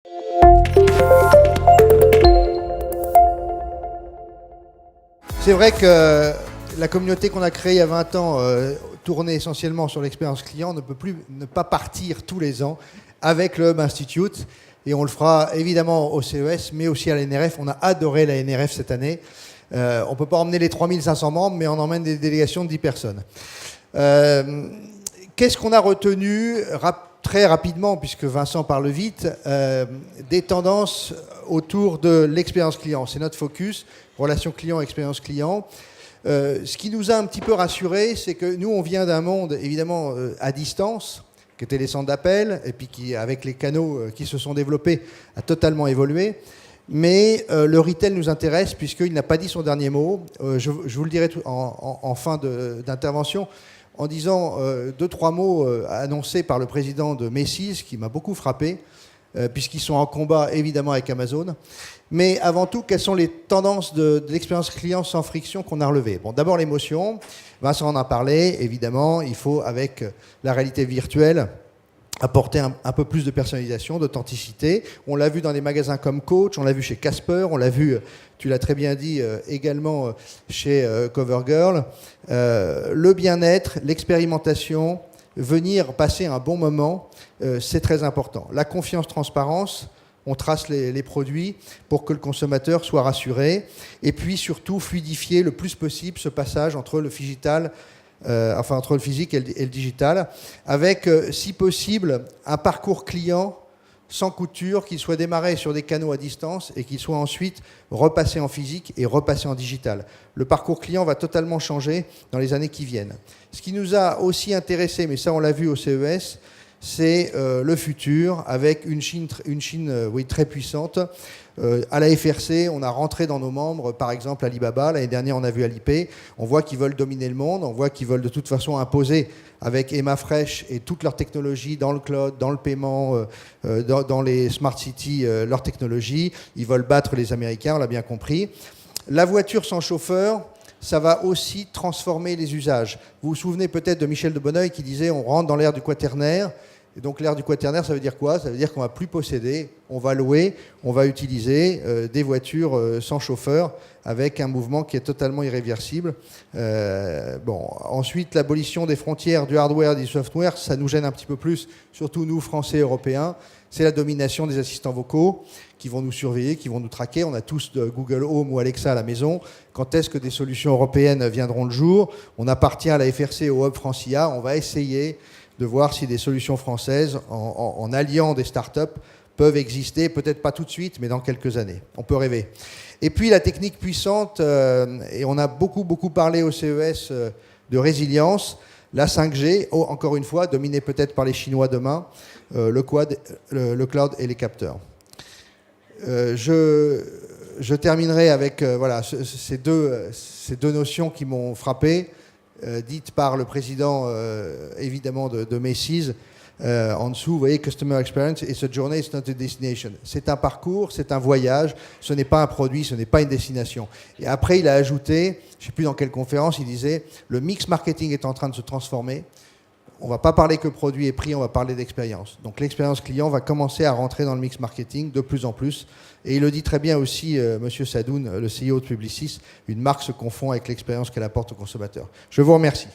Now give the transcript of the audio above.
C'est vrai que la communauté qu'on a créée il y a 20 ans, tournée essentiellement sur l'expérience client, ne peut plus ne pas partir tous les ans avec le Hub Institute. Et on le fera évidemment au CES, mais aussi à la NRF. On a adoré la NRF cette année. On ne peut pas emmener les 3500 membres, mais on emmène des délégations de 10 personnes. Qu'est-ce qu'on a retenu très rapidement, puisque Vincent parle vite, des tendances autour de l'expérience client. C'est notre focus, relation client, expérience client. Ce qui nous a un petit peu rassurés, c'est que nous, on vient d'un monde, évidemment, à distance, qui étaient les centres d'appel, et puis qui, avec les canaux qui se sont développés, a totalement évolué. Mais le retail nous intéresse, puisqu'il n'a pas dit son dernier mot. Je vous le dirai en fin d'intervention, en disant 2-3 mots annoncés par le président de Macy's, qui m'a beaucoup frappé, puisqu'ils sont en combat, évidemment, avec Amazon. Mais avant tout, quelles sont les tendances de l'expérience client sans friction qu'on a relevées? Bon, d'abord l'émotion. Vincent en a parlé. Évidemment, il faut, avec la réalité virtuelle, apporter un peu plus de personnalisation, d'authenticité. On l'a vu dans des magasins comme Coach, on l'a vu chez Casper, on l'a vu, tu l'as très bien dit, également chez CoverGirl. Le bien-être, l'expérimentation, venir passer un bon moment, c'est très important. La confiance, transparence. On trace les produits pour que le consommateur soit rassuré. Et puis surtout, fluidifier le plus possible ce passage entre le digital, entre le physique et le digital, avec, si possible, un parcours client sans couture, qu'il soit démarré sur des canaux à distance et qu'il soit ensuite repassé en physique et repassé en digital. Le parcours client va totalement changer dans les années qui viennent. Ce qui nous a aussi intéressé, mais ça on l'a vu au CES, c'est le futur, avec une Chine oui, très puissante. À la FRC, on a rentré dans nos membres, par exemple Alibaba. L'année dernière, on a vu Alipay. On voit qu'ils veulent dominer le monde. On voit qu'ils veulent de toute façon imposer, avec Emma Fresh et toute leur technologie dans le cloud, dans le paiement, dans les smart cities, leur technologie. Ils veulent battre les Américains, on l'a bien compris. La voiture sans chauffeur, ça va aussi transformer les usages. Vous vous souvenez peut-être de Michel de Bonneuil qui disait on rentre dans l'ère du quaternaire. Et donc l'ère du quaternaire, ça veut dire quoi? Ça veut dire qu'on ne va plus posséder, on va louer, on va utiliser des voitures sans chauffeur avec un mouvement qui est totalement irréversible. Ensuite, l'abolition des frontières du hardware et du software, ça nous gêne un petit peu plus, surtout nous, Français et Européens. C'est la domination des assistants vocaux qui vont nous surveiller, qui vont nous traquer. On a tous de Google Home ou Alexa à la maison. Quand est-ce que des solutions européennes viendront le jour? On appartient à la FRC et au Hub Francia. On va essayer de voir si des solutions françaises, en alliant des startups, peuvent exister, peut-être pas tout de suite, mais dans quelques années. On peut rêver. Et puis la technique puissante, et on a beaucoup parlé au CES de résilience, la 5G, encore une fois, dominée peut-être par les Chinois demain, le cloud et les capteurs. Je terminerai avec ces deux notions qui m'ont frappé, dites par le président, évidemment, de Macy's. En dessous, vous voyez, Customer Experience, it's a journey, it's not a destination. C'est un parcours, c'est un voyage, ce n'est pas un produit, ce n'est pas une destination. Et après, il a ajouté, je ne sais plus dans quelle conférence, il disait, le mix marketing est en train de se transformer. On ne va pas parler que produit et prix, on va parler d'expérience. Donc l'expérience client va commencer à rentrer dans le mix marketing de plus en plus. Et il le dit très bien aussi, Monsieur Sadoun, le CEO de Publicis, une marque se confond avec l'expérience qu'elle apporte au consommateur. Je vous remercie.